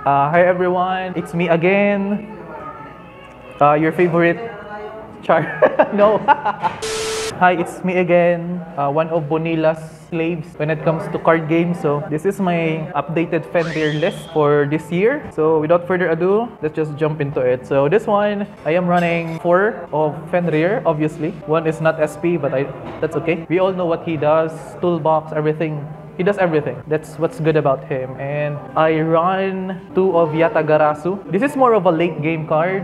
Hi everyone, it's me again. Your favorite char. No. Hi, it's me again. One of Bonila's slaves when it comes to card games. So this is my updated Fenrir list for this year. So without further ado, let's just jump into it. So this one, I am running 4 of Fenrir, obviously. One is not SP, but that's okay. We all know what he does, toolbox, everything. He does everything. That's what's good about him. And I run 2 of Yatagarasu. This is more of a late game card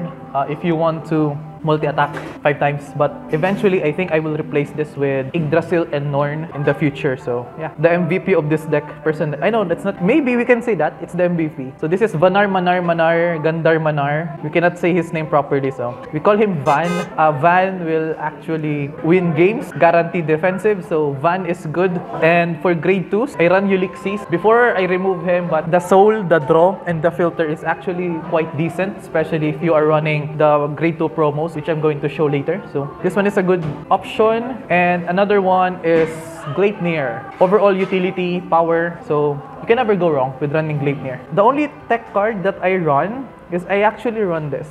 if you want to multi-attack 5 times. But eventually, I think I will replace this with Yggdrasil and Norn in the future. So yeah, the MVP of this deck person. I know that's not, maybe we can say that. It's the MVP. So this is Vanguard Gandar Manar. We cannot say his name properly. So we call him Van. Van will actually win games, guaranteed defensive. So Van is good. And for grade 2s, I run Ulysses. Before I remove him, but the soul, the draw, and the filter is actually quite decent, especially if you are running the grade 2 promos, which I'm going to show later. So this one is a good option. And another one is Gleipnir. Overall utility, power. So you can never go wrong with running Gleipnir. The only tech card that I run is I actually run this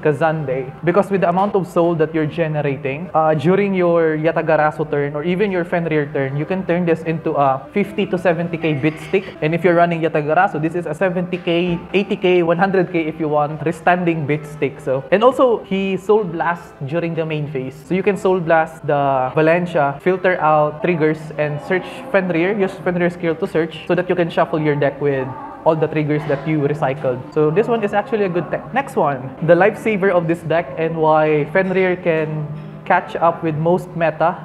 Kazande, because with the amount of soul that you're generating during your Yatagarasu turn or even your Fenrir turn, you can turn this into a 50 to 70k bit stick. And if you're running Yatagarasu, this is a 70k, 80k, 100k if you want restanding bit stick. So, and also he soul blast during the main phase, so you can soul blast the Valencia, filter out triggers, and search Fenrir. Use Fenrir skill to search so that you can shuffle your deck with all the triggers that you recycled. So this one is actually a good tech. Next one, the lifesaver of this deck and why Fenrir can catch up with most meta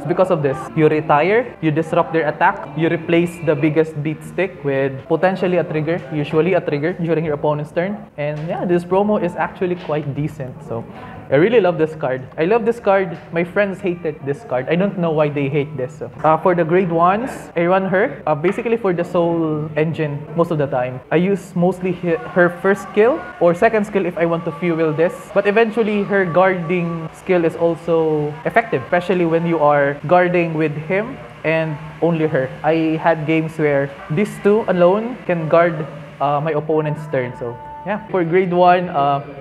is because of this. You retire, you disrupt their attack, you replace the biggest beat stick with potentially a trigger, usually a trigger during your opponent's turn. And yeah, this promo is actually quite decent. So I really love this card. I love this card. My friends hated this card. I don't know why they hate this. So, for the grade 1s, I run her basically for the soul engine most of the time. I use mostly her first skill or second skill if I want to fuel this. But eventually, her guarding skill is also effective, especially when you are guarding with him and only her. I had games where these 2 alone can guard my opponent's turn. So yeah, for grade 1,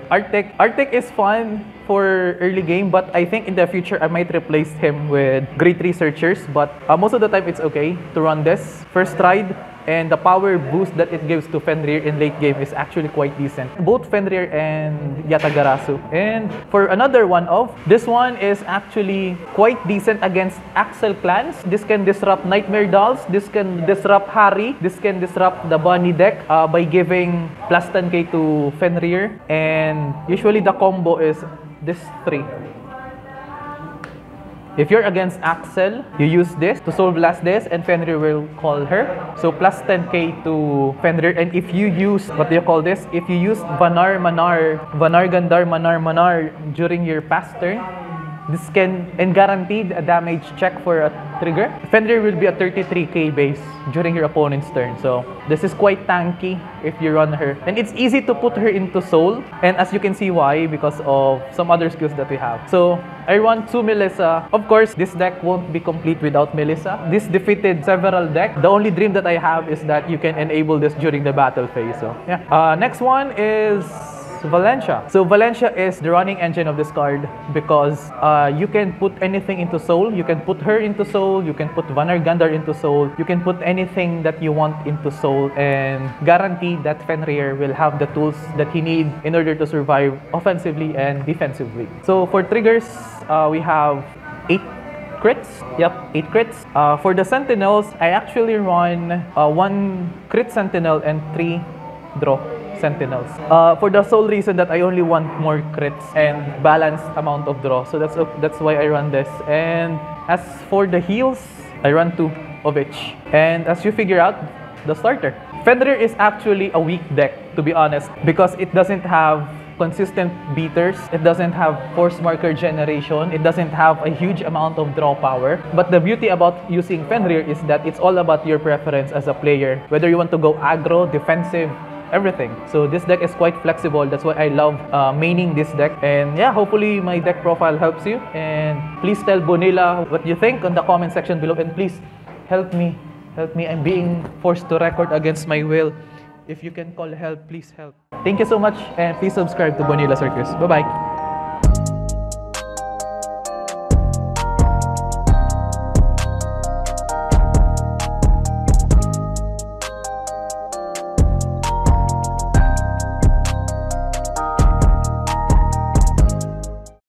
Arctic. Arctic is fun for early game, but I think in the future I might replace him with grade 3 searchers. But most of the time it's okay to run this first ride, and the power boost that it gives to Fenrir in late game is actually quite decent. Both Fenrir and Yatagarasu. And for another one of, this one is actually quite decent against Axel clans. This can disrupt Nightmare Dolls, this can disrupt Harry, this can disrupt the Bunny deck by giving plus 10k to Fenrir. And usually the combo is this 3. If you're against Axel, you use this to soul blast this and Fenrir will call her. So plus 10k to Fenrir. And if you use, what do you call this? If you use Vanguard Gandar Manar during your past turn, this can, and guaranteed a damage check for a trigger. Fenrir will be a 33k base during your opponent's turn. So this is quite tanky if you run her. And it's easy to put her into soul. And as you can see why, because of some other skills that we have. So I run 2 Melissa. Of course, this deck won't be complete without Melissa. This defeated several decks. The only dream that I have is that you can enable this during the battle phase. So yeah. Next one is Valencia. So Valencia is the running engine of this card because you can put anything into soul. You can put her into soul. You can put Vanguard Gandar into soul. You can put anything that you want into soul, and guarantee that Fenrir will have the tools that he needs in order to survive offensively and defensively. So for triggers, we have 8 crits. Yep, 8 crits. For the Sentinels, I actually run 1 crit Sentinel and 3 draw Sentinels. For the sole reason that I only want more crits and balanced amount of draw. So that's why I run this. And as for the heals, I run 2 of each. And as you figure out, the starter. Fenrir is actually a weak deck, to be honest, because it doesn't have consistent beaters, it doesn't have force marker generation, it doesn't have a huge amount of draw power. But the beauty about using Fenrir is that it's all about your preference as a player, whether you want to go aggro, defensive, everything. So this deck is quite flexible. That's why I love maining this deck. And yeah, hopefully my deck profile helps you. And please tell Bonilla what you think on the comment section below. And please help me. I'm being forced to record against my will. If you can call help, please help. Thank you so much and please subscribe to Bonilla Circus. Bye-bye.